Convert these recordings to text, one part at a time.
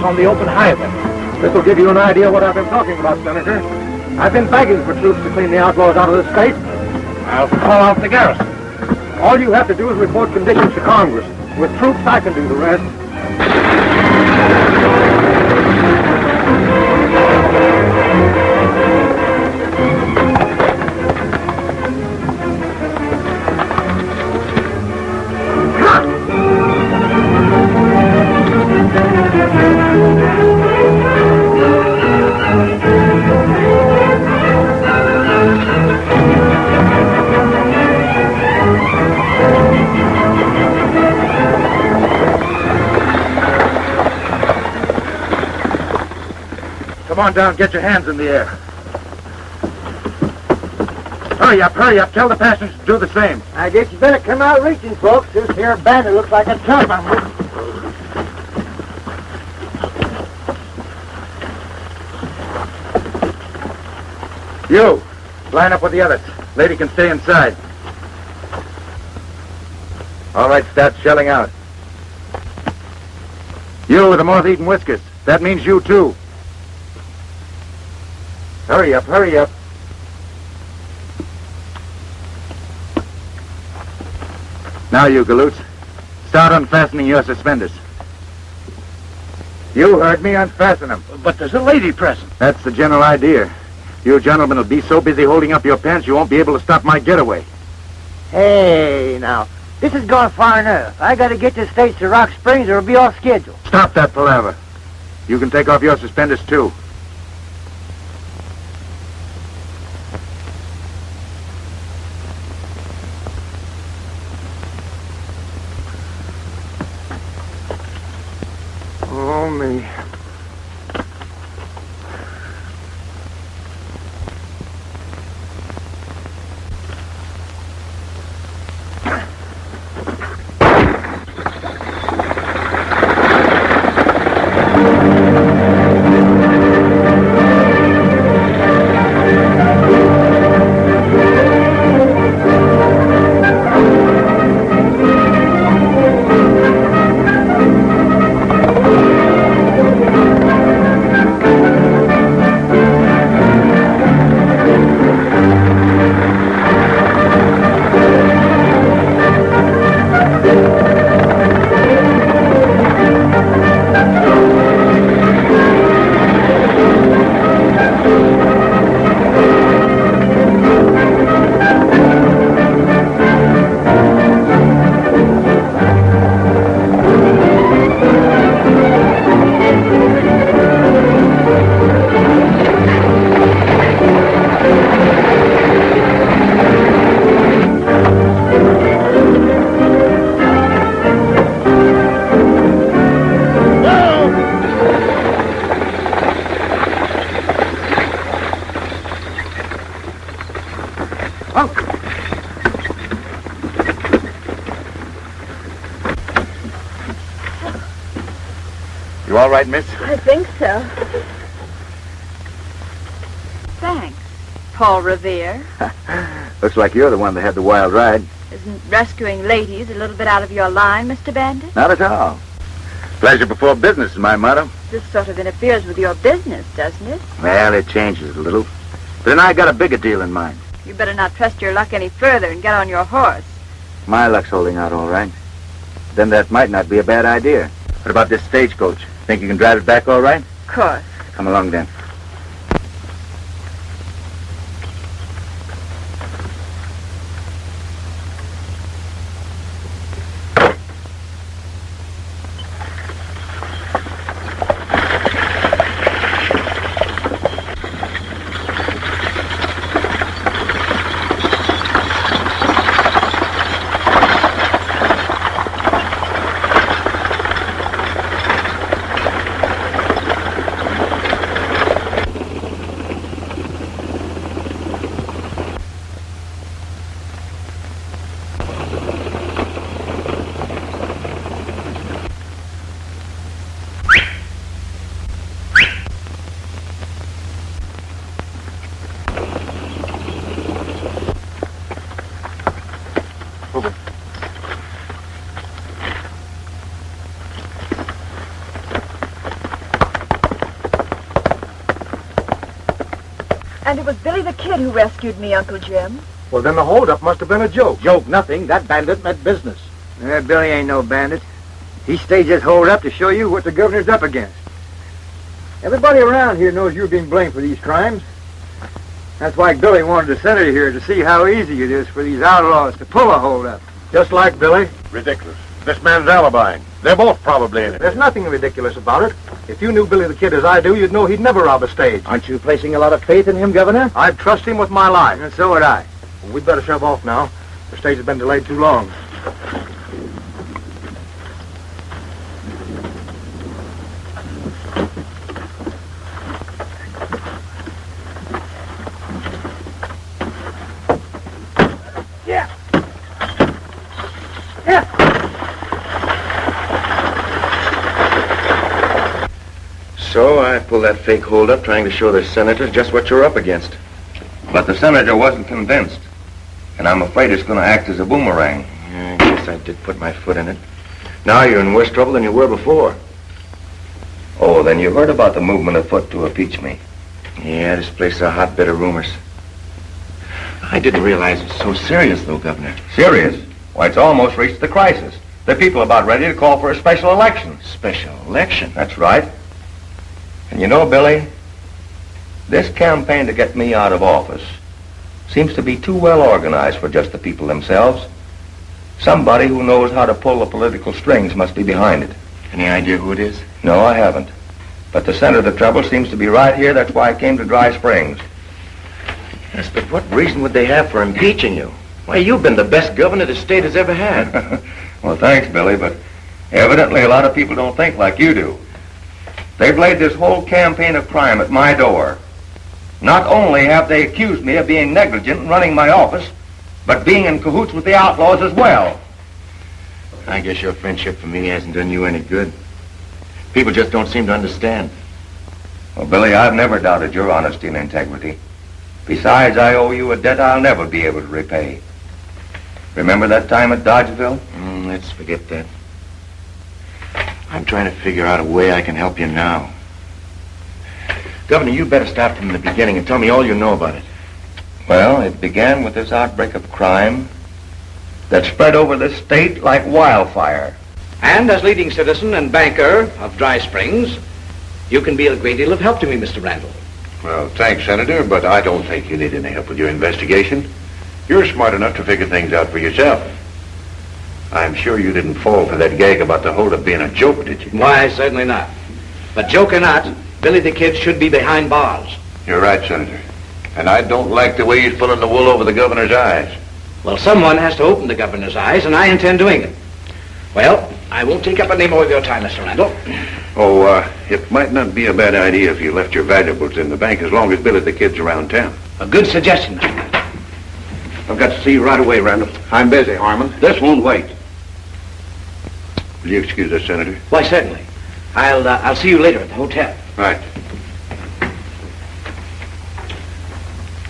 on the open highway. This will give you an idea of what I've been talking about, Senator. I've been begging for troops to clean the outlaws out of the state. I'll call out the garrison. All you have to do is report conditions to Congress. With troops, I can do the rest. Come on down, get your hands in the air. Hurry up, tell the passengers to do the same. I guess you better come out reaching, folks. This here bandit looks like a chump. You, line up with the others. Lady can stay inside. All right, start shelling out. You with the moth-eaten whiskers. That means you, too. Hurry up. Now, you galoots, start unfastening your suspenders. You heard me, unfasten them. But there's a lady present. That's the general idea. You gentlemen will be so busy holding up your pants you won't be able to stop my getaway. Hey, now, this is going far enough. I gotta get the States to Rock Springs or it'll be off schedule. Stop that palaver. You can take off your suspenders, too. Oh, me. You all right, miss? I think so. Thanks, Paul Revere. Looks like you're the one that had the wild ride. Isn't rescuing ladies a little bit out of your line, Mr. Bandit? Not at all. Pleasure before business is my motto. This sort of interferes with your business, doesn't it? Well, it changes a little. But then I got a bigger deal in mind. You better not trust your luck any further and get on your horse. My luck's holding out all right. Then that might not be a bad idea. What about this stagecoach? Think you can drive it back all right? Of course. Come along then. And it was Billy the Kid who rescued me, Uncle Jim. Well, then the holdup must have been a joke. Joke nothing. That bandit meant business. Billy ain't no bandit. He staged this hold up to show you what the governor's up against. Everybody around here knows you're being blamed for these crimes. That's why Billy wanted to send her here to see how easy it is for these outlaws to pull a holdup. Just like Billy. Ridiculous. This man's alibiing. They're both probably in it. There's nothing ridiculous about it. If you knew Billy the Kid as I do, you'd know he'd never rob a stage. Aren't you placing a lot of faith in him, Governor? I'd trust him with my life. And so would I. Well, we'd better shove off now. The stage has been delayed too long. So I pulled that fake hold-up trying to show the senators just what you're up against. But the senator wasn't convinced. And I'm afraid it's going to act as a boomerang. Yeah, I guess I did put my foot in it. Now you're in worse trouble than you were before. Oh, then you heard about the movement afoot to impeach me. Yeah, this place is a hotbed of rumors. I didn't realize it was so serious, though, Governor. Serious? Why, it's almost reached the crisis. The people are about ready to call for a special election. Special election? That's right. And you know, Billy, this campaign to get me out of office seems to be too well organized for just the people themselves. Somebody who knows how to pull the political strings must be behind it. Any idea who it is? No, I haven't. But the center of the trouble seems to be right here. That's why I came to Dry Springs. Yes, but what reason would they have for impeaching you? Why, you've been the best governor the state has ever had. Well, thanks, Billy, but evidently a lot of people don't think like you do. They've laid this whole campaign of crime at my door. Not only have they accused me of being negligent in running my office, but being in cahoots with the outlaws as well. I guess your friendship for me hasn't done you any good. People just don't seem to understand. Well, Billy, I've never doubted your honesty and integrity. Besides, I owe you a debt I'll never be able to repay. Remember that time at Dodgeville? Let's forget that. I'm trying to figure out a way I can help you now. Governor, you better start from the beginning and tell me all you know about it. Well, it began with this outbreak of crime that spread over the state like wildfire. And as leading citizen and banker of Dry Springs, you can be a great deal of help to me, Mr. Randall. Well, thanks, Senator, but I don't think you need any help with your investigation. You're smart enough to figure things out for yourself. I'm sure you didn't fall for that gag about the holdup being a joke, did you? Why, certainly not. But joke or not, Billy the Kid should be behind bars. You're right, Senator. And I don't like the way he's pulling the wool over the governor's eyes. Well, someone has to open the governor's eyes, and I intend doing it. Well, I won't take up any more of your time, Mr. Randall. Oh, it might not be a bad idea if you left your valuables in the bank as long as Billy the Kid's around town. A good suggestion, Mr. Randall. I've got to see you right away, Randall. I'm busy, Harmon. This won't wait. Will you excuse us, Senator? Why, certainly. I'll see you later at the hotel. Right.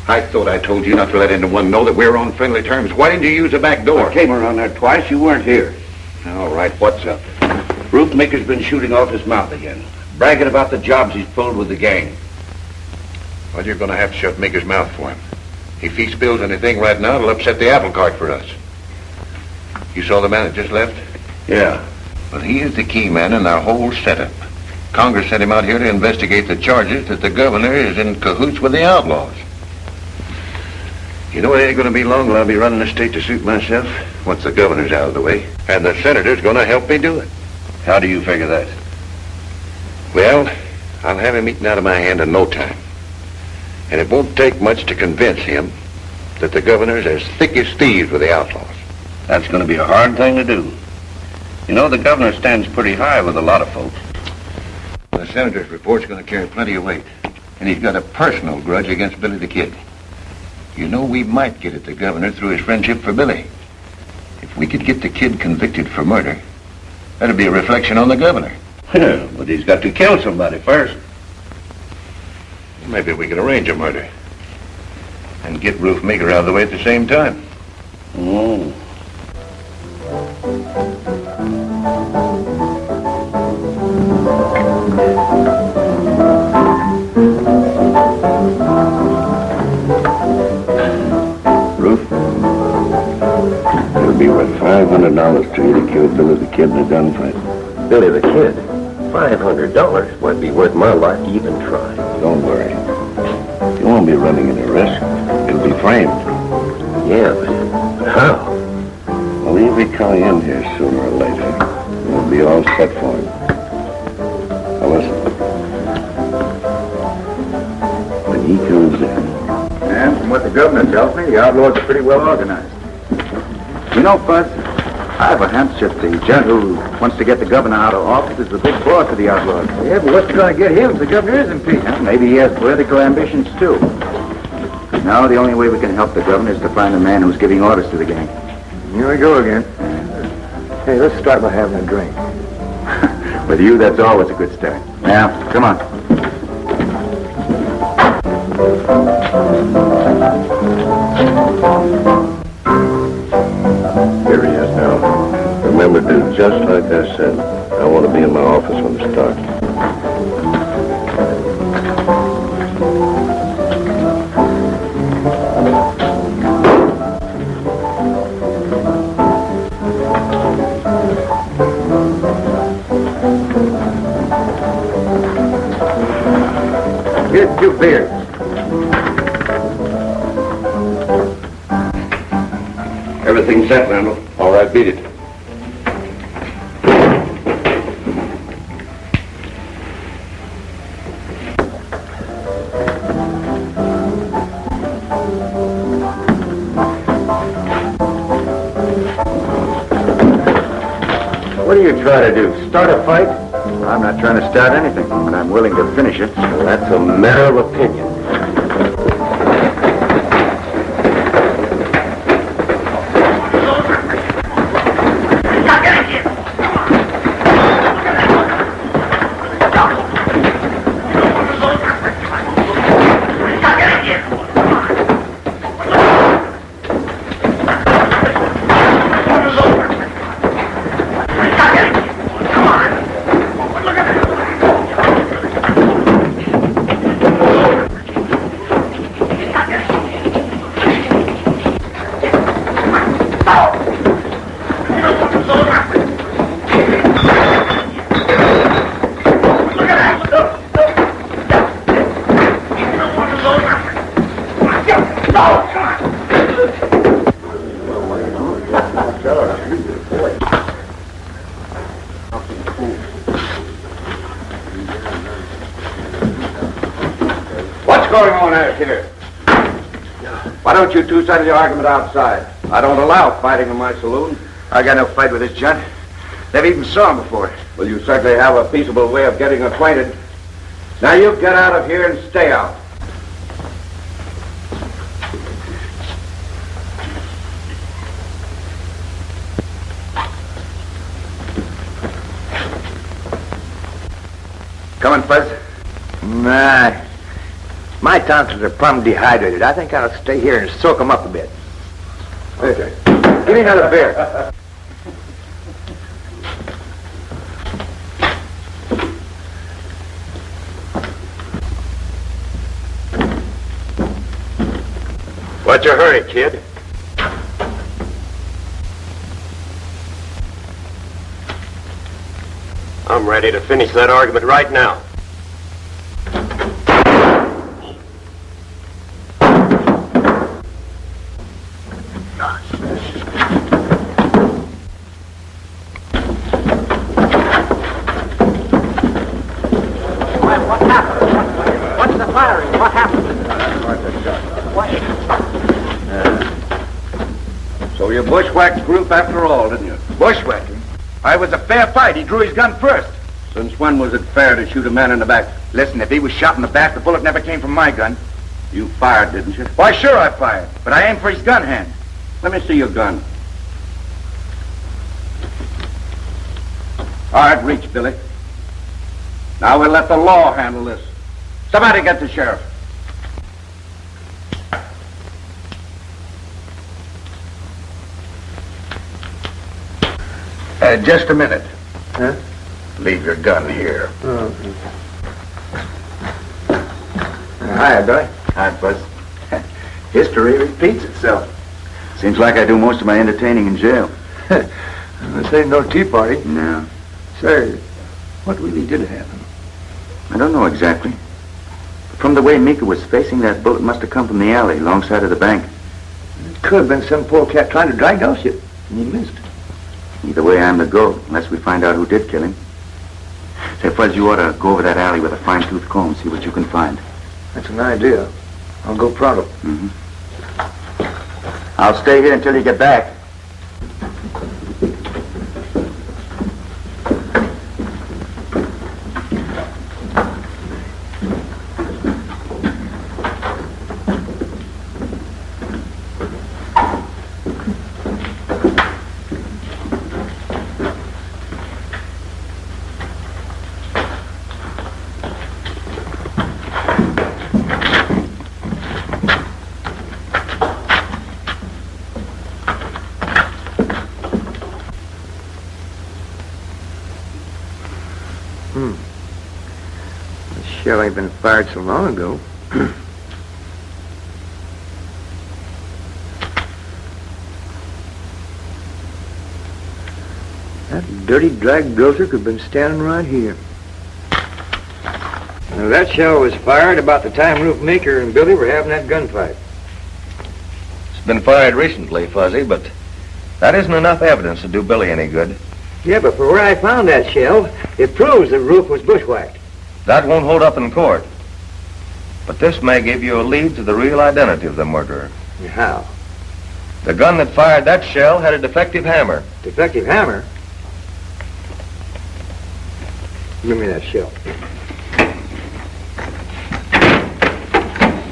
I thought I told you not to let anyone know that we're on friendly terms. Why didn't you use the back door? I came around there twice. You weren't here. All right, what's up? Roofmaker's been shooting off his mouth again, bragging about the jobs he's pulled with the gang. Well, you're going to have to shut Maker's mouth for him. If he spills anything right now, it'll upset the apple cart for us. You saw the man that just left? Yeah. Well, he is the key man in our whole setup. Congress sent him out here to investigate the charges that the governor is in cahoots with the outlaws. You know, it ain't going to be long till I'll be running the state to suit myself once the governor's out of the way. And the senator's going to help me do it. How do you figure that? Well, I'll have him eaten out of my hand in no time. And it won't take much to convince him that the governor's as thick as thieves with the outlaws. That's going to be a hard thing to do. You know, the governor stands pretty high with a lot of folks. The senator's report's going to carry plenty of weight. And he's got a personal grudge against Billy the Kid. You know, we might get at the governor through his friendship for Billy. If we could get the kid convicted for murder, that'd be a reflection on the governor. But he's got to kill somebody first. Maybe we could arrange a murder. And get Roofmaker out of the way at the same time. Oh. $500 to you to kill Billy the Kid in a gunfight. Billy the Kid? $500 might be worth my life to even try. Don't worry. You won't be running any risk. You'll be framed. Yeah, but how? Well, he'll be coming in here sooner or later. We'll be all set for him. Now listen. When he comes in, And from what the governor tells me, the outlaws are pretty well organized. You know, Buzz, I have a hunch that the gent who wants to get the governor out of office is the big boss of the outlaws. Yeah, but what's going to get him if the governor is impeached? Yeah, maybe he has political ambitions, too. Now, the only way we can help the governor is to find the man who's giving orders to the gang. Here we go again. Hey, let's start by having a drink. With you, that's always a good start. Now, come on. here he is now. Remember, do just like I said. I want to be in my office when it starts. Here's 2 beers. Everything's set, Randall. All right, beat it. What are you trying to do? Start a fight? I'm not trying to start anything, but I'm willing to finish it. Well, that's a matter of opinion. What's going on out here? Why don't you two settle your argument outside? I don't allow fighting in my saloon. I got no fight with this gent. Never even saw him before. Well, you certainly have a peaceable way of getting acquainted. Now you get out of here and stay out. Coming, Fuzz? Nah. My tonsils are plumb dehydrated. I think I'll stay here and soak them up a bit. Okay. Give me another beer. What's your hurry, kid? I'm ready to finish that argument right now. What happened? What's the firing? What happened? So you bushwhacked Group after all, didn't you? Bushwhacking? It was a fair fight. He drew his gun first. Since when was it fair to shoot a man in the back? Listen, if he was shot in the back, the bullet never came from my gun. You fired, didn't you? Why, sure I fired, but I aimed for his gun hand. Let me see your gun. All right, reach, Billy. Now we'll let the law handle this. Somebody get the sheriff. Just a minute. Huh? Leave your gun here. Hi, Billy. Hi, Buzz. History repeats itself. Seems like I do most of my entertaining in jail. This ain't no tea party. No. Say, what really did happen? I don't know exactly. From the way Mika was facing, that bullet must have come from the alley alongside of the bank. It could have been some poor cat trying to drag Dulcie, and he missed. Either way, I'm the go, unless we find out who did kill him. Say, Fuzz, you ought to go over that alley with a fine-tooth comb, see what you can find. That's an idea. I'll go pronto. Mm-hmm. I'll stay here until you get back. The shell ain't been fired so long ago. That dirty drag grocer could have been standing right here. Now, that shell was fired about the time Roof Maker and Billy were having that gunfight. It's been fired recently, Fuzzy, but that isn't enough evidence to do Billy any good. Yeah, but for where I found that shell, it proves the Roof was bushwhacked. That won't hold up in court. But this may give you a lead to the real identity of the murderer. How? The gun that fired that shell had a defective hammer. Defective hammer? Give me that shell.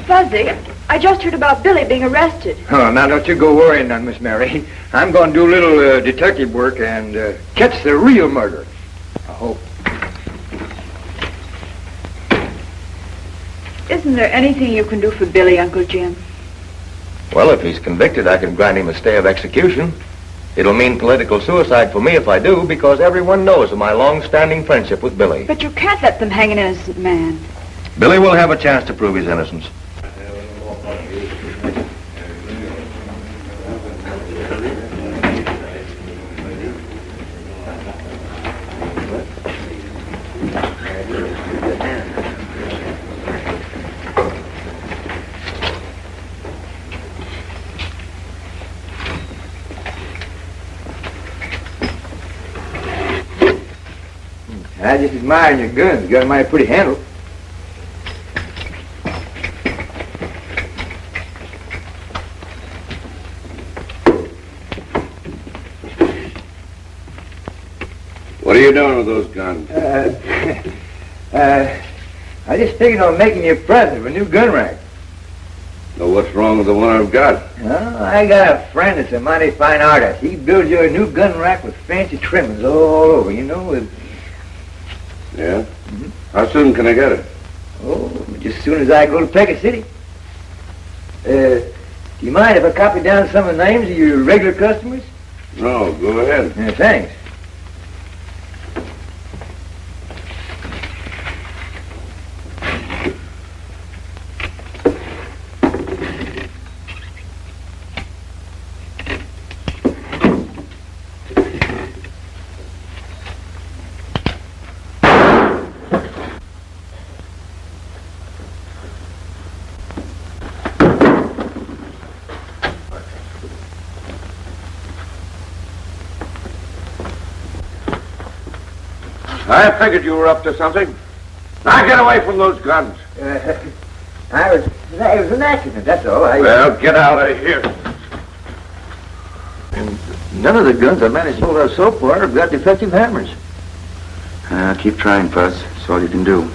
Fuzzy, I just heard about Billy being arrested. Oh, now don't you go worrying none, Miss Mary. I'm going to do a little detective work and catch the real murderer. I hope. Isn't there anything you can do for Billy, Uncle Jim? Well, if he's convicted, I can grant him a stay of execution. It'll mean political suicide for me if I do, because everyone knows of my long-standing friendship with Billy. But you can't let them hang an innocent man. Billy will have a chance to prove his innocence. I just admire your guns. You got a mighty pretty handle. What are you doing with those guns? I just figured on making you a present of a new gun rack. So what's wrong with the one I've got? Well, I got a friend that's a mighty fine artist. He builds you a new gun rack with fancy trimmings all over, you know. Yeah? How soon can I get it? Oh, just as soon as I go to Pecos City. Do you mind if I copy down some of the names of your regular customers? No, go ahead. Thanks. I figured you were up to something. Now get away from those guns. It was an accident, that's all. Well, get out of here. And none of the guns I managed to hold out so far have got defective hammers. Keep trying, Fuzz. That's all you can do.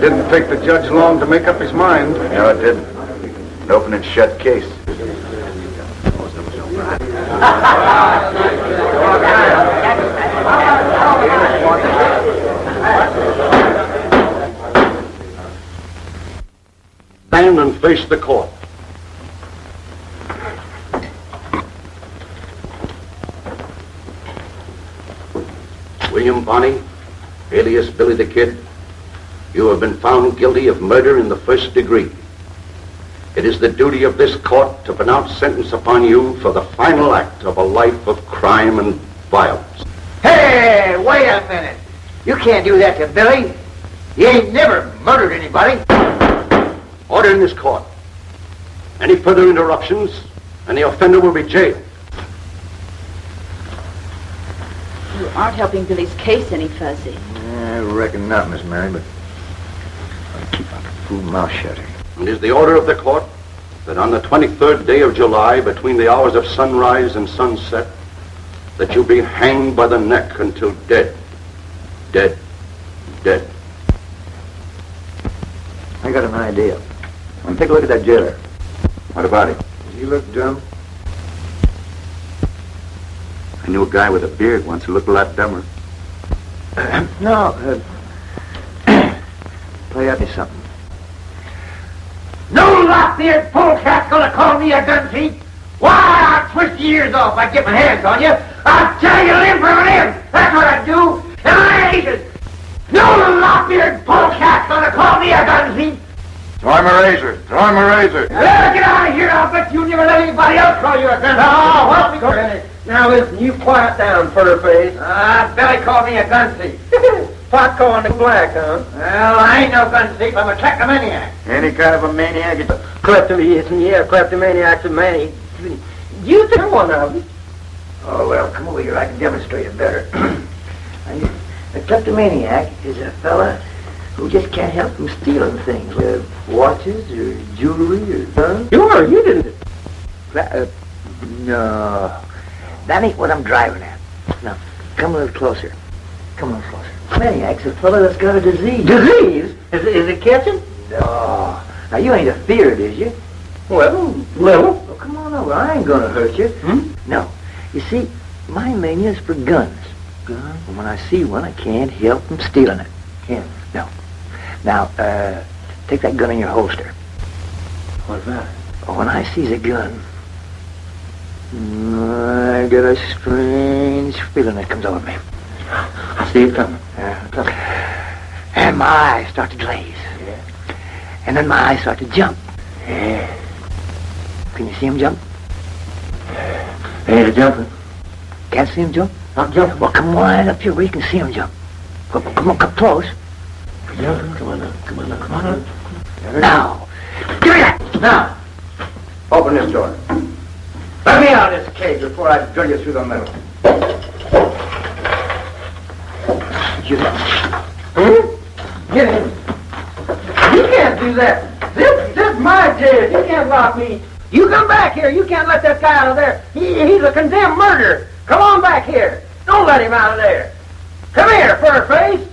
Didn't take the judge long to make up his mind. No, it didn't. An open and shut case. Stand and face the court. Bonney, alias Billy the Kid, you have been found guilty of murder in the first degree. It is the duty of this court to pronounce sentence upon you for the final act of a life of crime and violence. Hey, wait a minute. You can't do that to Billy. He ain't never murdered anybody. Order in this court. Any further interruptions, and the offender will be jailed. You aren't helping Billy's case any, Fuzzy. I reckon not, Miss Mary, but I'll keep my fool mouth shut. It is the order of the court that on the 23rd day of July, between the hours of sunrise and sunset, that you be hanged by the neck until dead. Dead. Dead. I got an idea. Take a look at that jailer. What about him? Does he look dumb? I knew a guy with a beard once who looked a lot dumber. No. Play out me something. No lop-eared polecat's gonna call me a gun thief. Why, I'll twist your ears off if I get my hands on you. I'll tear you limb from limb. That's what I'd do. And I ain't it. No lop-eared polecat's gonna call me a gun thief. Draw him a razor. Draw him a razor. Get out of here. I'll bet you never let anybody else call you a gun thief. Oh, help me go. Now listen, you quiet down, Furface. Billy called me a gun thief. Pot calling the black, huh? Well, I ain't no gun thief. I'm a kleptomaniac. Any kind of a maniac. Kleptomaniac's a man. You think one of them. Oh, well, come over here. I can demonstrate it better. A kleptomaniac is a fella who just can't help from stealing things. Watches or jewelry or guns. Sure, you didn't. No. That ain't what I'm driving at. Now, come a little closer. Come a little closer. Maniac's a fella that's got a disease. Disease? Is it catching? No. Now, you ain't afeard, is you? Well, little. Well, come on over. I ain't gonna hurt you. No. You see, my mania is for guns. Guns? And when I see one, I can't help from stealing it. Can't? No. Now, take that gun in your holster. What's that? Oh, when I sees a gun, I get a strange feeling that comes over me. I see it coming. And my eyes start to glaze. Yeah. And then my eyes start to jump. Yeah. Can you see him jump? Ain't it jumping? Can't see him jump? Not jumping. Well, come on up here where you can see him jump. Come on, come close. Jumping. Come on up. Come on up. Come on up. Now. Give me that. Now. Open this door. Let me out of this cage before I drill you through the middle. Get in. You can't do that. This is my jail. You can't lock me. You come back here. You can't let that guy out of there. He's a condemned murderer. Come on back here. Don't let him out of there. Come here, Furface.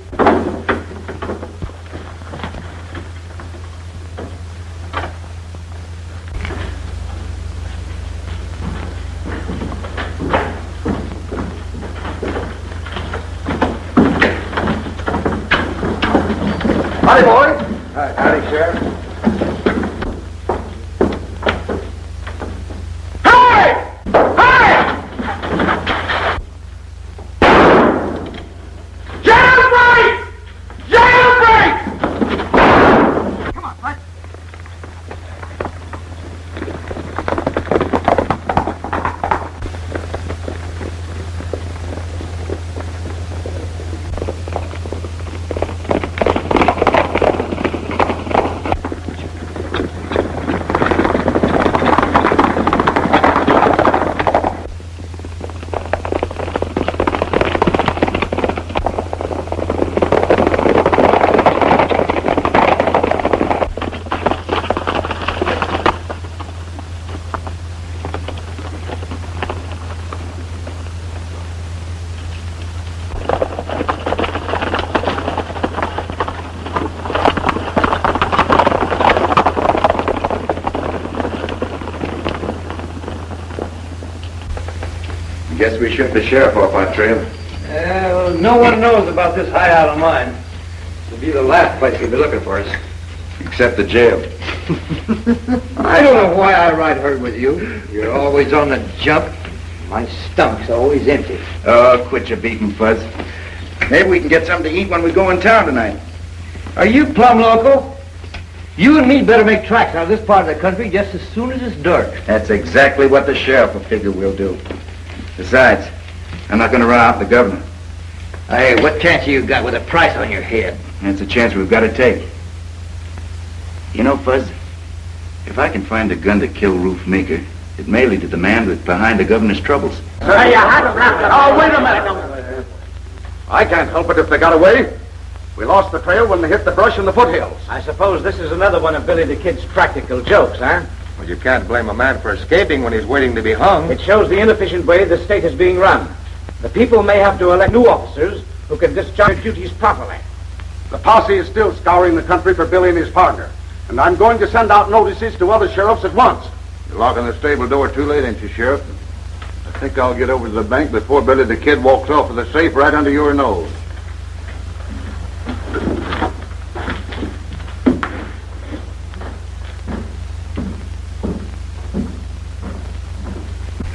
Howdy, boys. Howdy, Sheriff. Hey! Hey! Jailbreak! Jailbreak! Come on, bud. Guess we shipped the sheriff off our trail. Well, no one knows about this hideout of mine. It'll be the last place you'll be looking for us. Except the jail. I don't know why I ride herd with you. You're always on the jump. My stomach's always empty. Oh, quit your beating, Fuzz. Maybe we can get something to eat when we go in town tonight. Are you plumb local? You and me better make tracks out of this part of the country just as soon as it's dark. That's exactly what the sheriff will figure we'll do. Besides, I'm not going to run out the governor. Hey, what chance you got with a price on your head? That's a chance we've got to take. You know, Fuzz, if I can find a gun to kill Roof Meeker, it may lead to the man that's behind the governor's troubles. Hey, you haven't wrapped it. Oh, wait a minute. I can't help it if they got away. We lost the trail when they hit the brush in the foothills. I suppose this is another one of Billy the Kid's practical jokes, huh? Well, you can't blame a man for escaping when he's waiting to be hung. It shows the inefficient way the state is being run. The people may have to elect new officers who can discharge their duties properly. The posse is still scouring the country for Billy and his partner. And I'm going to send out notices to other sheriffs at once. You're locking the stable door too late, ain't you, Sheriff? I think I'll get over to the bank before Billy the Kid walks off with the safe right under your nose.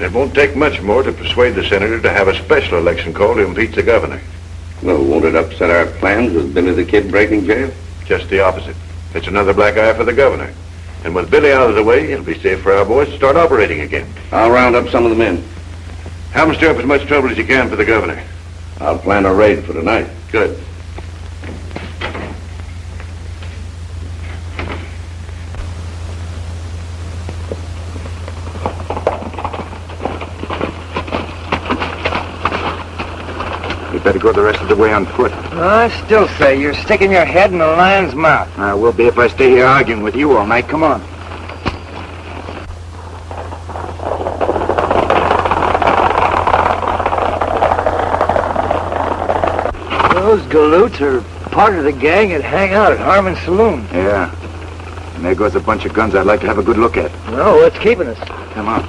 It won't take much more to persuade the senator to have a special election called to impeach the governor. Well, won't it upset our plans with Billy the Kid breaking jail? Just the opposite. It's another black eye for the governor. And with Billy out of the way, it'll be safe for our boys to start operating again. I'll round up some of the men. Have them stir up as much trouble as you can for the governor. I'll plan a raid for tonight. Good. You better go the rest of the way on foot. I still say you're sticking your head in a lion's mouth. I will be if I stay here arguing with you all night. Come on. Those galoots are part of the gang that hang out at Harmon's Saloon. Yeah. And there goes a bunch of guns I'd like to have a good look at. No, what's keeping us? Come on.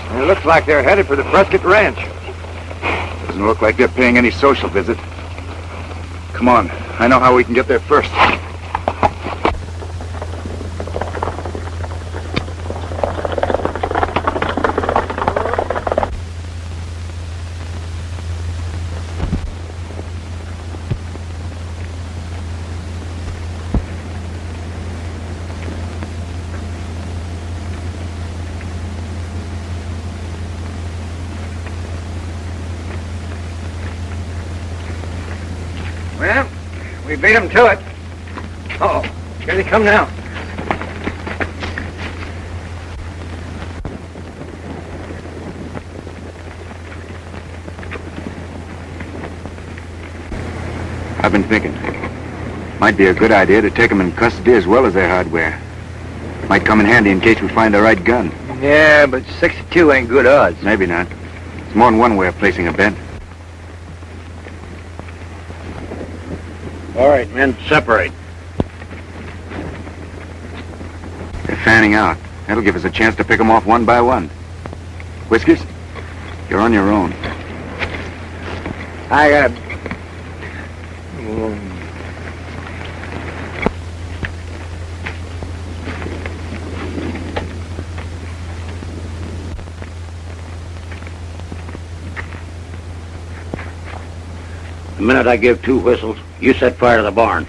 It looks like they're headed for the Prescott Ranch. Doesn't look like they're paying any social visit. Come on. I know how we can get there first. Well, we beat them to it. Uh-oh, here they come now. I've been thinking. Might be a good idea to take them in custody as well as their hardware. Might come in handy in case we find the right gun. Yeah, but 62 ain't good odds. Maybe not. It's more than one way of placing a bet. All right, men, separate. They're fanning out. That'll give us a chance to pick them off one by one. Whiskers, you're on your own. I got... The minute I give 2 whistles, you set fire to the barn.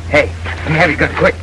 Hey, let me have your gun, quick.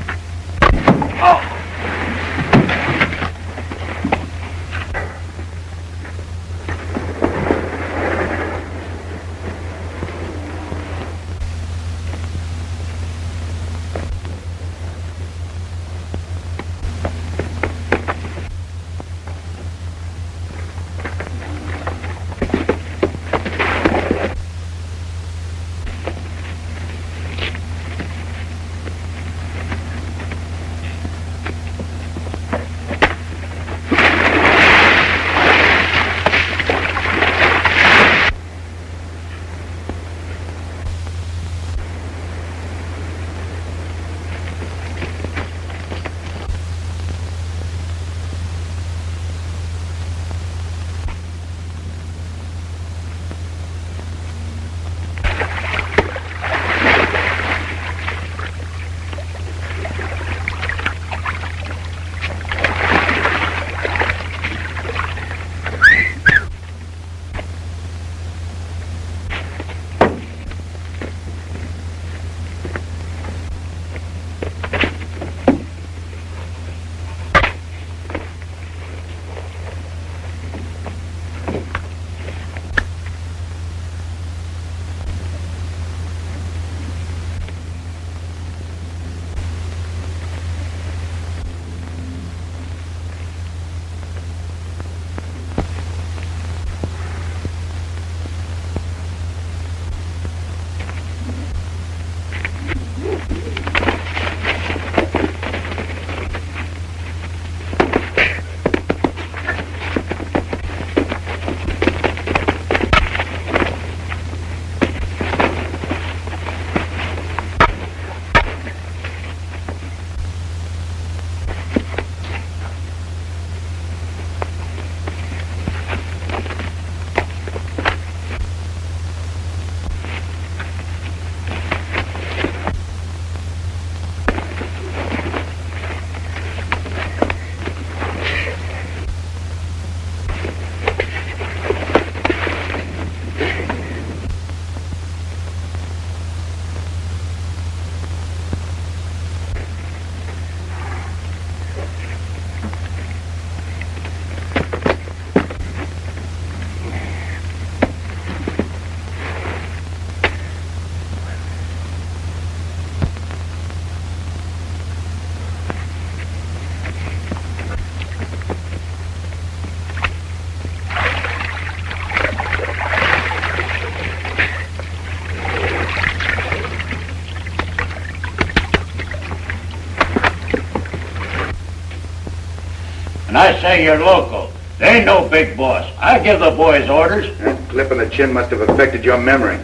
And I say you're local. They ain't no big boss. I give the boys orders. That clip on the chin must have affected your memory.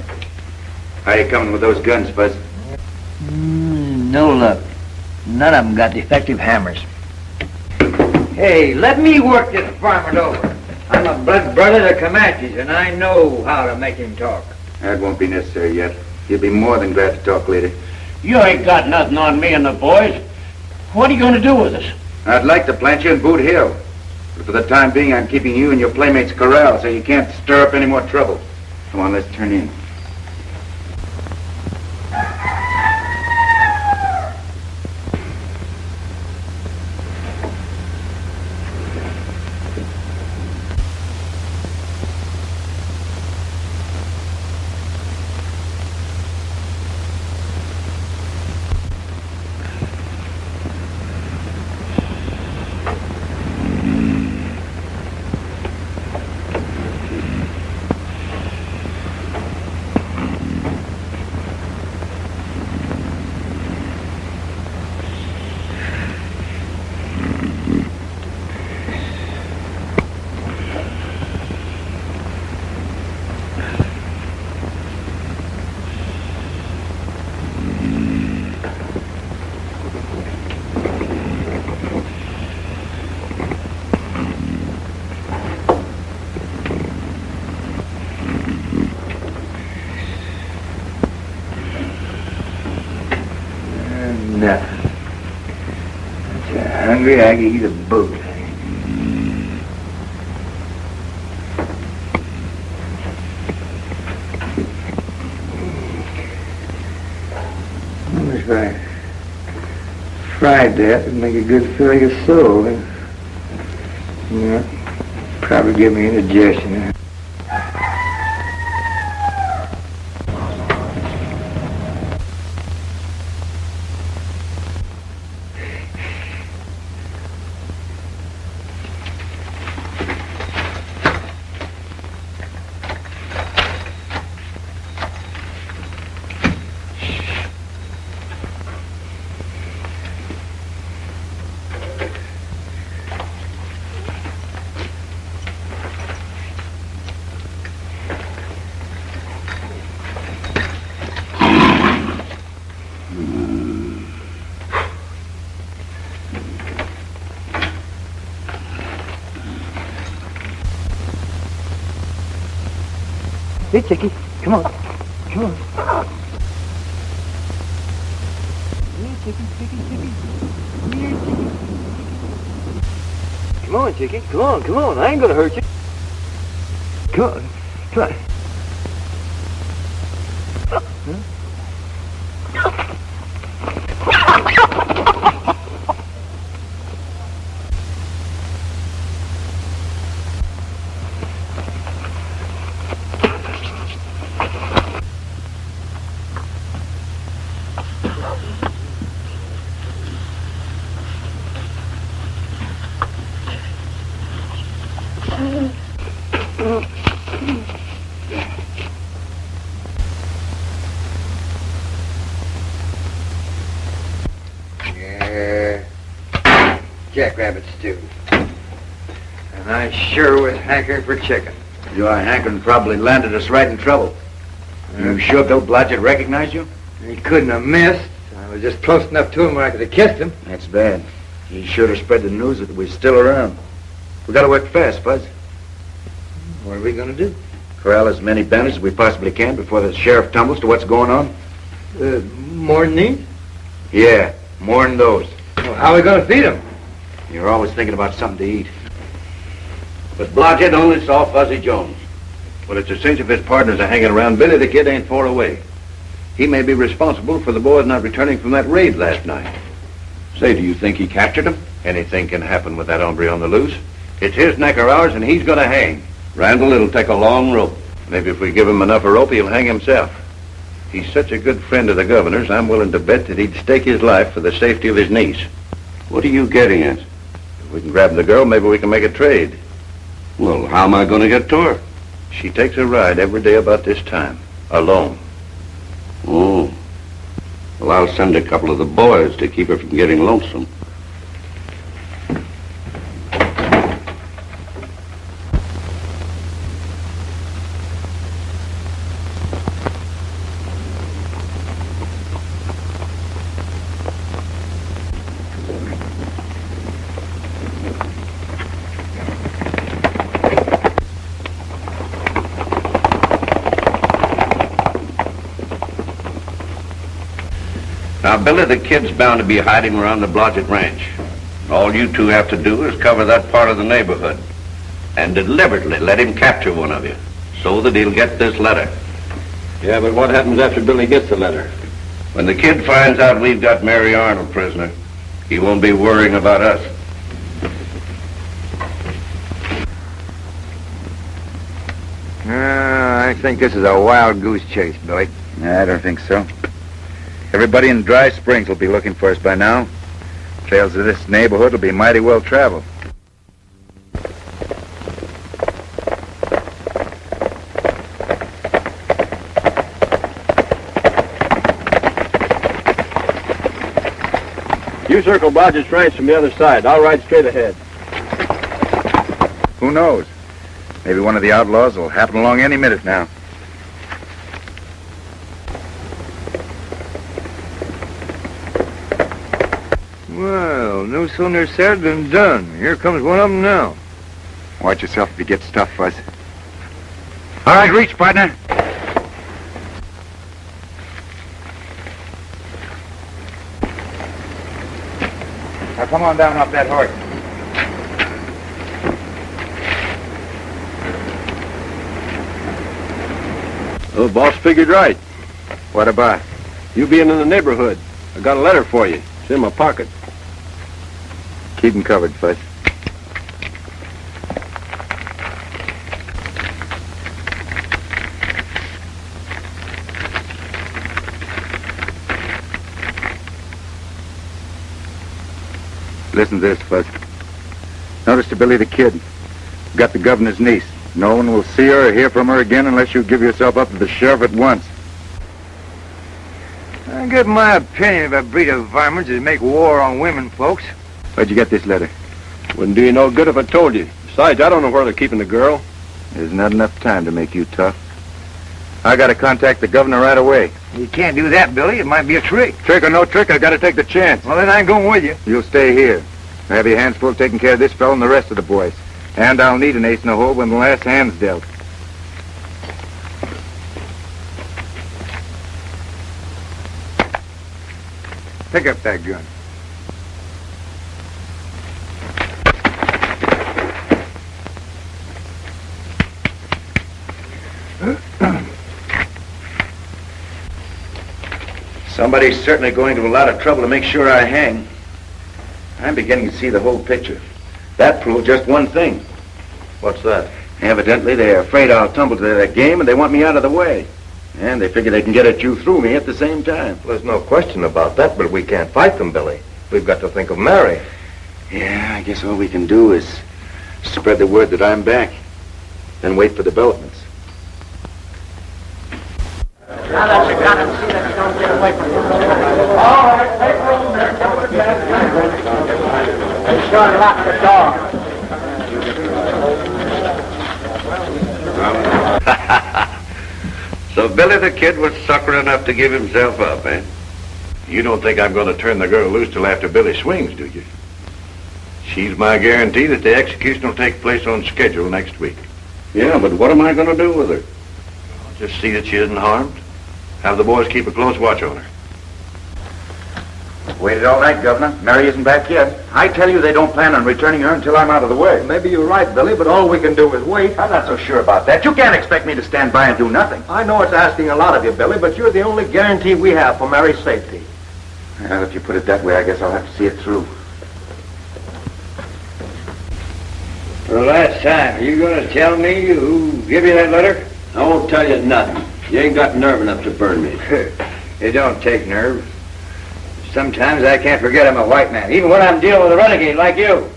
How you coming with those guns, Fuzz? No luck. None of them got defective hammers. Hey, let me work this varmint over. I'm a blood brother to Comanches, and I know how to make him talk. That won't be necessary yet. You'll be more than glad to talk later. You ain't got nothing on me and the boys. What are you going to do with us? I'd like to plant you in Boot Hill. But for the time being, I'm keeping you and your playmates corralled so you can't stir up any more trouble. Come on, let's turn in. Nothing. If you're hungry, I can eat a boot. That's right. tried that. It'd make a good filling of soul. Yeah, probably give me indigestion. Hey, Chickie, come on. Come on. Here, Chickie. Here, Chickie. Come on, Chickie. Come on. I ain't gonna hurt you. Come on. Jackrabbit stew. And I sure was hankering for chicken. Your hankering probably landed us right in trouble. You sure Bill Blodgett recognized you? He couldn't have missed. I was just close enough to him where I could have kissed him. That's bad. He should have spread the news that we're still around. We gotta work fast, Fuzz. What are we gonna do? Corral as many bandits as we possibly can before the sheriff tumbles to what's going on. More than these? Yeah, more than those. Well, how are we gonna feed them? You're always thinking about something to eat. But Blodgett only saw Fuzzy Jones. Well, it's a cinch if his partners are hanging around. Billy the Kid ain't far away. He may be responsible for the boys not returning from that raid last night. Say, do you think he captured them? Anything can happen with that hombre on the loose. It's his neck or ours, and he's gonna hang. Randall, it'll take a long rope. Maybe if we give him enough of a rope, he'll hang himself. He's such a good friend of the governor's, I'm willing to bet that he'd stake his life for the safety of his niece. What are you getting at? If we can grab the girl, maybe we can make a trade. Well, how am I going to get to her? She takes a ride every day about this time, alone. Oh. Well, I'll send a couple of the boys to keep her from getting lonesome. Now, Billy the Kid's bound to be hiding around the Blodgett Ranch. All you two have to do is cover that part of the neighborhood and deliberately let him capture one of you so that he'll get this letter. Yeah, but what happens after Billy gets the letter? When the Kid finds out we've got Mary Arnold prisoner, he won't be worrying about us. I think this is a wild goose chase, Billy. I don't think so. Everybody in Dry Springs will be looking for us by now. Trails of this neighborhood will be mighty well traveled. You circle Blodgett's Ranch from the other side. I'll ride straight ahead. Who knows? Maybe one of the outlaws will happen along any minute now. Well, no sooner said than done. Here comes one of them now. Watch yourself if you get stuffed, Fuzz. All right, reach, partner. Now come on down off that horse. Oh, boss figured right. What about? You being in the neighborhood. I got a letter for you. It's in my pocket. Keep him covered, Fudge. Listen to this, Fuzz. Notice to Billy the Kid. Got the governor's niece. No one will see her or hear from her again unless you give yourself up to the sheriff at once. I give my opinion of a breed of varmints that make war on women folks. Where'd you get this letter? Wouldn't do you no good if I told you. Besides, I don't know where they're keeping the girl. There's not enough time to make you tough. I gotta contact the governor right away. You can't do that, Billy. It might be a trick. Trick or no trick, I gotta take the chance. Well, then I'm going with you. You'll stay here. I have your hands full taking care of this fellow and the rest of the boys. And I'll need an ace in the hole when the last hand's dealt. Pick up that gun. Somebody's certainly going to a lot of trouble to make sure I hang. I'm beginning to see the whole picture. That proves just one thing. What's that? Evidently, they're afraid I'll tumble to that game, and they want me out of the way. And they figure they can get at you through me at the same time. Well, there's no question about that, but we can't fight them, Billy. We've got to think of Mary. Yeah, I guess all we can do is spread the word that I'm back. Then wait for developments. Now that you got him, see that you don't get away from him. All right, take room there. Be sure to lock the door. So Billy the Kid was sucker enough to give himself up, eh? You don't think I'm going to turn the girl loose till after Billy swings, do you? She's my guarantee that the execution will take place on schedule next week. Yeah, but what am I going to do with her? I'll just see that she isn't harmed. Have the boys keep a close watch on her. Waited all night, Governor. Mary isn't back yet. I tell you they don't plan on returning her until I'm out of the way. Maybe you're right, Billy, but all we can do is wait. I'm not so sure about that. You can't expect me to stand by and do nothing. I know it's asking a lot of you, Billy, but you're the only guarantee we have for Mary's safety. Well, if you put it that way, I guess I'll have to see it through. For the last time, are you going to tell me who gave you that letter? I won't tell you nothing. You ain't got nerve enough to burn me. It don't take nerve. Sometimes I can't forget I'm a white man, even when I'm dealing with a renegade like you.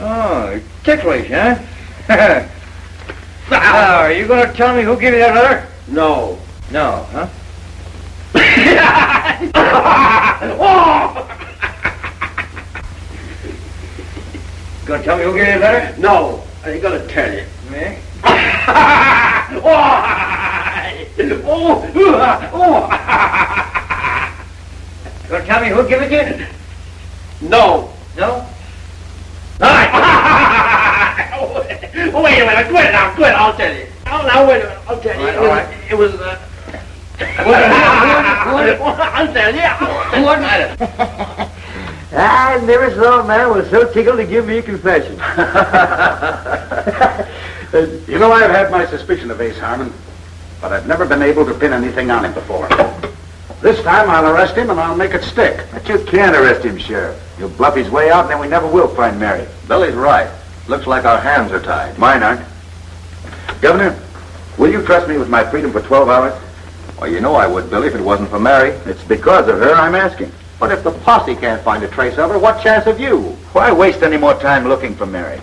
Oh, ticklish, huh? Are you going to tell me who gave you that letter? No. No, huh? Going to tell me who gave you that letter? No. I ain't gonna tell you. Me? Going to tell me who gave it to you? No. No? Wait a minute, quit it now, quit, I'll tell you. Now, wait a minute, I'll tell you. All right. It was, I'll tell you. Who was it? I never saw a man was so tickled to give me a confession. You know, I've had my suspicion of Ace Harmon, but I've never been able to pin anything on him before. This time I'll arrest him and I'll make it stick. But you can't arrest him, Sheriff. He'll bluff his way out and then we never will find Mary. Billy's right. Looks like our hands are tied. Mine aren't. Governor, will you trust me with my freedom for 12 hours? Well, you know I would, Billy, if it wasn't for Mary. It's because of her I'm asking. But if the posse can't find a trace of her, what chance have you? Why waste any more time looking for Mary?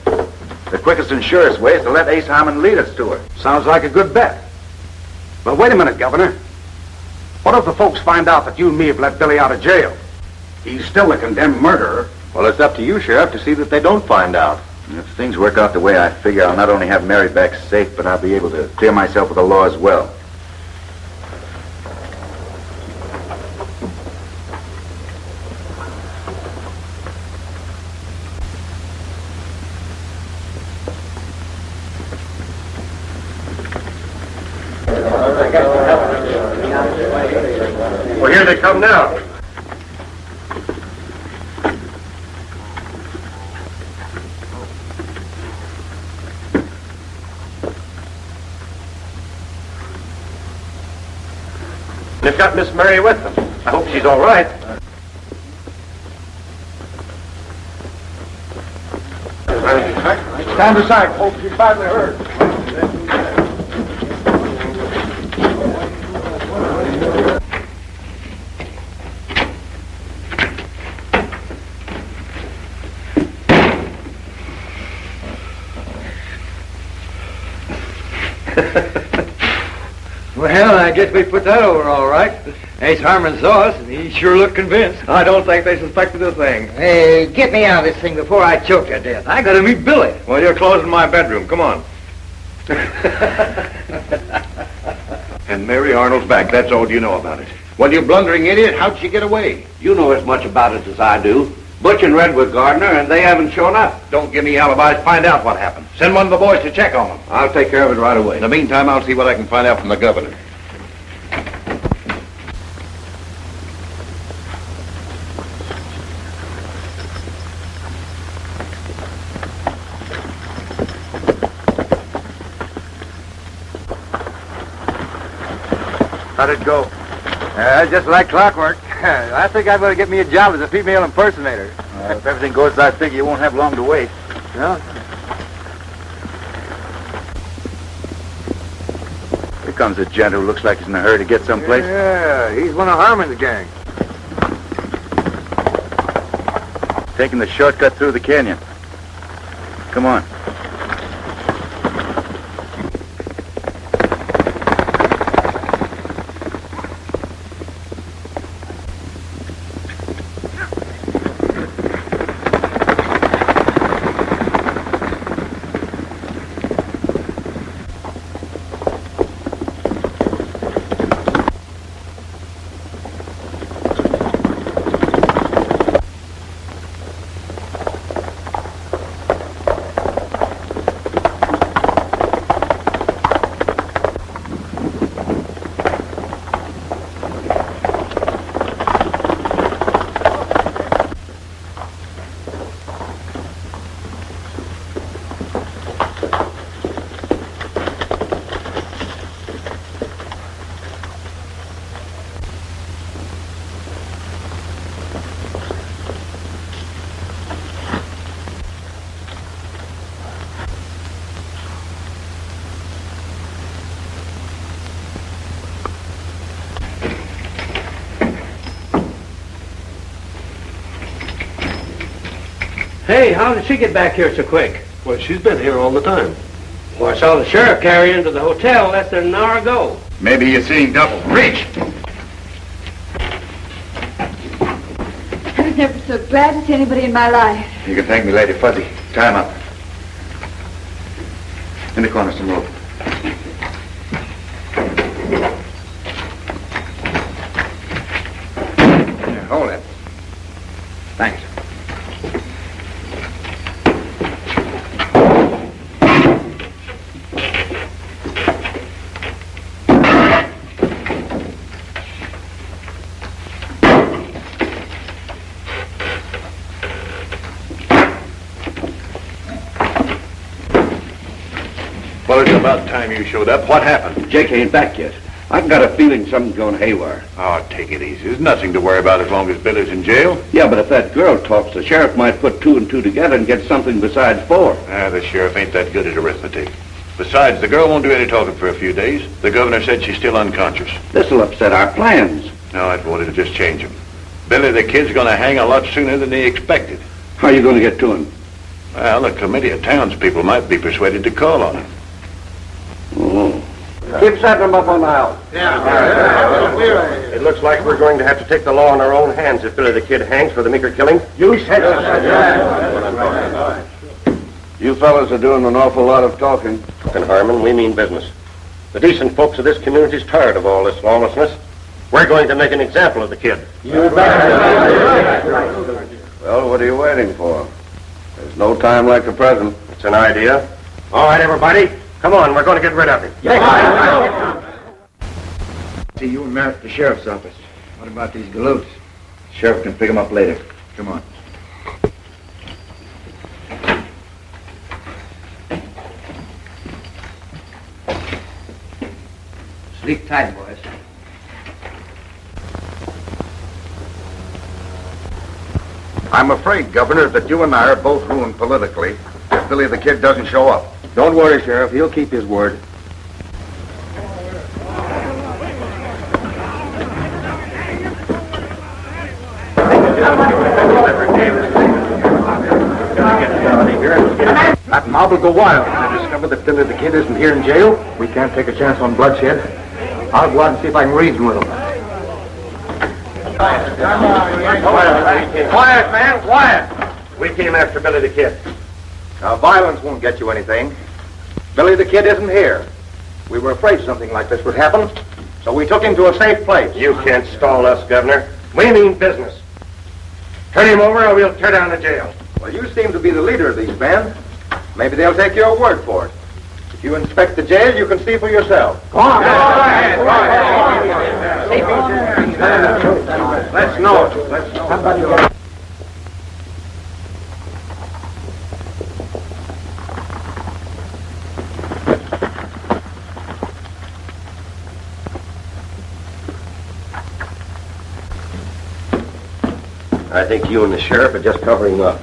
The quickest and surest way is to let Ace Harmon lead us to her. Sounds like a good bet. But wait a minute, Governor. What if the folks find out that you and me have let Billy out of jail? He's still a condemned murderer. Well, it's up to you, Sheriff, to see that they don't find out. If things work out the way I figure, I'll not only have Mary back safe, but I'll be able to clear myself with the law as well. Well, here they come now. They've got Miss Mary with them. I hope she's all right. Stand aside, folks. You badly hurt. Well, I guess we put that over all right. Ace Harmon saw us, and he sure looked convinced. I don't think they suspected a thing. Hey, get me out of this thing before I choke to death. I gotta meet Billy. Well, you're closing my bedroom. Come on. And Mary Arnold's back. That's all you know about it. Well, you blundering idiot, how'd she get away? You know as much about it as I do. Butch and Red were Gardner, and they haven't shown up. Don't give me alibis. Find out what happened. Send one of the boys to check on them. I'll take care of it right away. In the meantime, I'll see what I can find out from the governor. How'd it go? Just like clockwork. I think I'm going to get me a job as a female impersonator. If everything goes as I figure, you won't have long to wait. No? Here comes a gent who looks like he's in a hurry to get someplace. Yeah, he's one of Harmon's gang. Taking the shortcut through the canyon. Come on. Hey, how did she get back here so quick? Well, she's been here all the time. Well, I saw the sheriff carry into the hotel less than an hour ago. Maybe you're seeing double. Reach! I was never so glad to see anybody in my life. You can thank me, Lady Fuzzy. Time up. In the corner, some rope. Here, hold it. Thanks. Well, it's about time you showed up. What happened? Jake ain't back yet. I've got a feeling something's going haywire. Oh, take it easy. There's nothing to worry about as long as Billy's in jail. Yeah, but if that girl talks, the sheriff might put 2 and 2 together and get something besides 4. The sheriff ain't that good at arithmetic. Besides, the girl won't do any talking for a few days. The governor said she's still unconscious. This'll upset our plans. No, it won't. It'll just change them. Billy the Kid's going to hang a lot sooner than they expected. How are you going to get to him? Well, a committee of townspeople might be persuaded to call on him. Oh. Keep setting them up on the house. It looks like we're going to have to take the law in our own hands if Billy the Kid hangs for the Meeker killing. You said so. You fellas are doing an awful lot of talking. And Harmon, we mean business. The decent folks of this community's tired of all this lawlessness. We're going to make an example of the kid. Well, what are you waiting for? There's no time like the present. It's an idea. All right, everybody. Come on, we're going to get rid of him. See you and Merritt at the sheriff's office. What about these galoots? Sheriff can pick them up later. Come on. Sleep tight, boys. I'm afraid, Governor, that you and I are both ruined politically if Billy the Kid doesn't show up. Don't worry, Sheriff. He'll keep his word. That mob will go wild when they discover that Billy the Kid isn't here in jail. We can't take a chance on bloodshed. I'll go out and see if I can reason with him. Quiet, man, quiet. We came after Billy the Kid. Now, violence won't get you anything. Billy the Kid isn't here. We were afraid something like this would happen, so we took him to a safe place. You can't stall us, Governor. We mean business. Turn him over or we'll tear down the jail. Well, you seem to be the leader of these men. Maybe they'll take your word for it. If you inspect the jail, you can see for yourself. Go on. Go ahead. Let's know it. Let's know it. I think you and the sheriff are just covering up.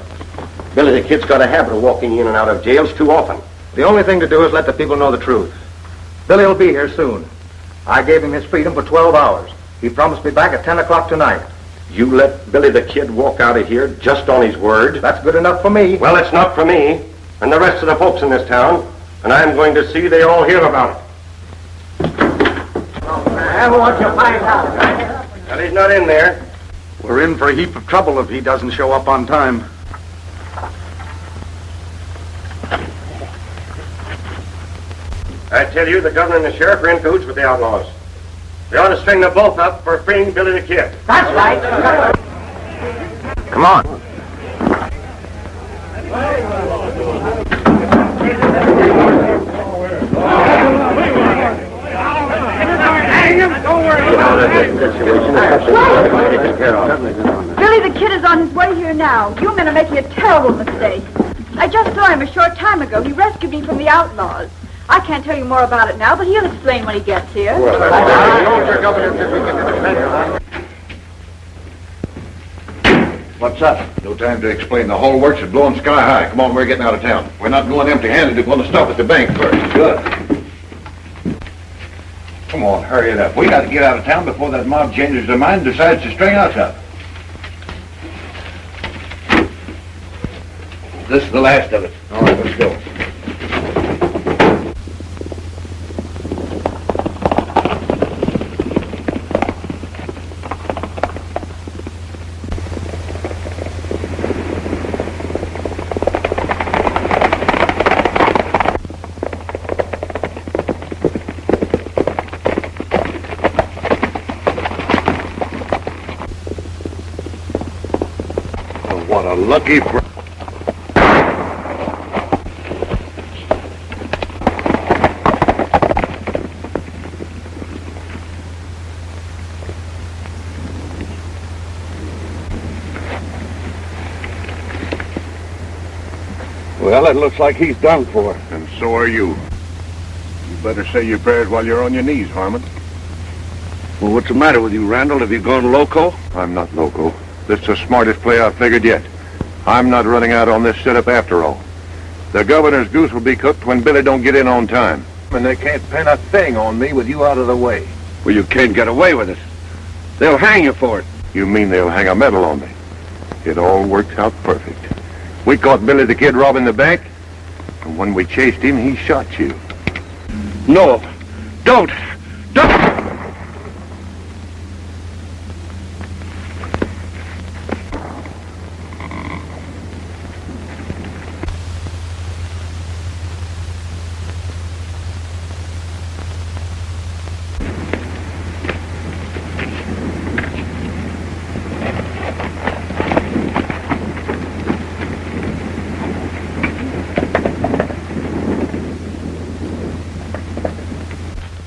Billy the Kid's got a habit of walking in and out of jails too often. The only thing to do is let the people know the truth. Billy will be here soon. I gave him his freedom for 12 hours. He promised me back at 10 o'clock tonight. You let Billy the Kid walk out of here just on his word? That's good enough for me. Well, it's not for me and the rest of the folks in this town, and I'm going to see they all hear about it. I want you to find out. Well, he's not in there. We're in for a heap of trouble if he doesn't show up on time. I tell you, the governor and the sheriff are in cahoots with the outlaws. We ought to string them both up for freeing Billy the Kid. That's right. Come on. Billy the Kid is on his way here now. You men are making a terrible mistake. I just saw him a short time ago. He rescued me from the outlaws. I can't tell you more about it now, but he'll explain when he gets here. What's up? No time to explain. The whole works is blowing sky high. Come on, we're getting out of town. We're not going empty-handed. We're going to stop at the bank first. Good. Come on, hurry it up. We got to get out of town before that mob changes their mind and decides to string us up. This is the last of it. All right, let's go. What a lucky... Well, it looks like he's done for. And so are you. You better say your prayers while you're on your knees, Harmon. Well, what's the matter with you, Randall? Have you gone loco? I'm not loco. This is the smartest play I've figured yet. I'm not running out on this setup after all. The governor's goose will be cooked when Billy don't get in on time. And they can't pin a thing on me with you out of the way. Well, you can't get away with it. They'll hang you for it. You mean they'll hang a medal on me? It all worked out perfect. We caught Billy the Kid robbing the bank, and when we chased him, he shot you. No, don't!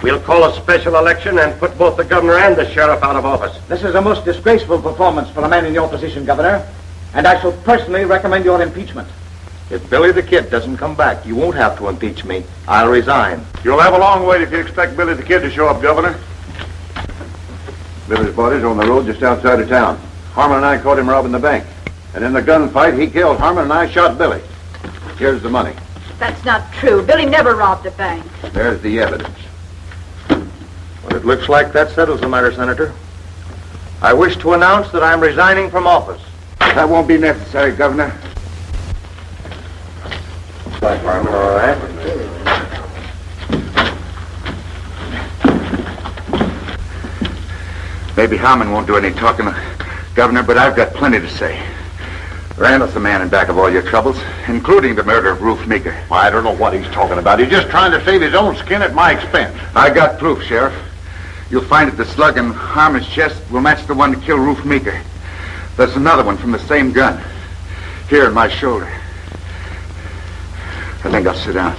We'll call a special election and put both the governor and the sheriff out of office. This is a most disgraceful performance for a man in your position, Governor, and I shall personally recommend your impeachment. If Billy the Kid doesn't come back, you won't have to impeach me. I'll resign. You'll have a long wait if you expect Billy the Kid to show up, Governor. Billy's body's on the road just outside of town. Harmon and I caught him robbing the bank. And in the gunfight, he killed Harmon and I shot Billy. Here's the money. That's not true. Billy never robbed a bank. There's the evidence. Well, it looks like that settles the matter, Senator. I wish to announce that I'm resigning from office. That won't be necessary, Governor. Bye, Harmon, all right? Maybe Harmon won't do any talking, Governor, but I've got plenty to say. Randall's the man in back of all your troubles, including the murder of Ruth Meeker. Well, I don't know what he's talking about. He's just trying to save his own skin at my expense. I got proof, Sheriff. You'll find that the slug in Harmon's chest will match the one to kill Ruth Meeker. There's another one from the same gun, here in my shoulder. I think I'll sit down.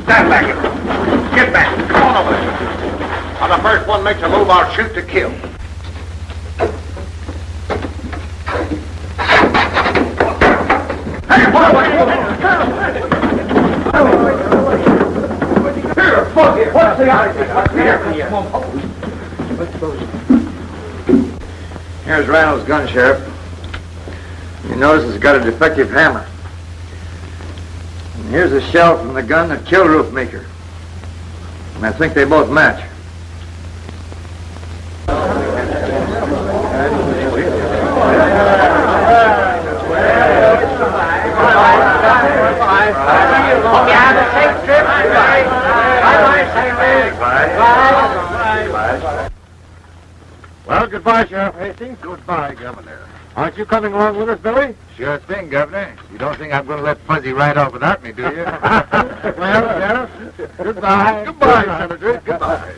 Stand back. Get back. Come on over there. On the first one makes a move, I'll shoot to kill. Hey, what are you doing? Here, look here. What's the idea? Here's Randall's gun, Sheriff. You notice it's got a defective hammer. And here's a shell from the gun that killed Ruth Meeker. And I think they both match. Well, goodbye, Sheriff Hastings. Goodbye, Governor. Aren't you coming along with us, Billy? Sure thing, Governor. You don't think I'm going to let Fuzzy ride off without me, do you? Well, Sheriff, goodbye. Goodbye, Senator. Goodbye.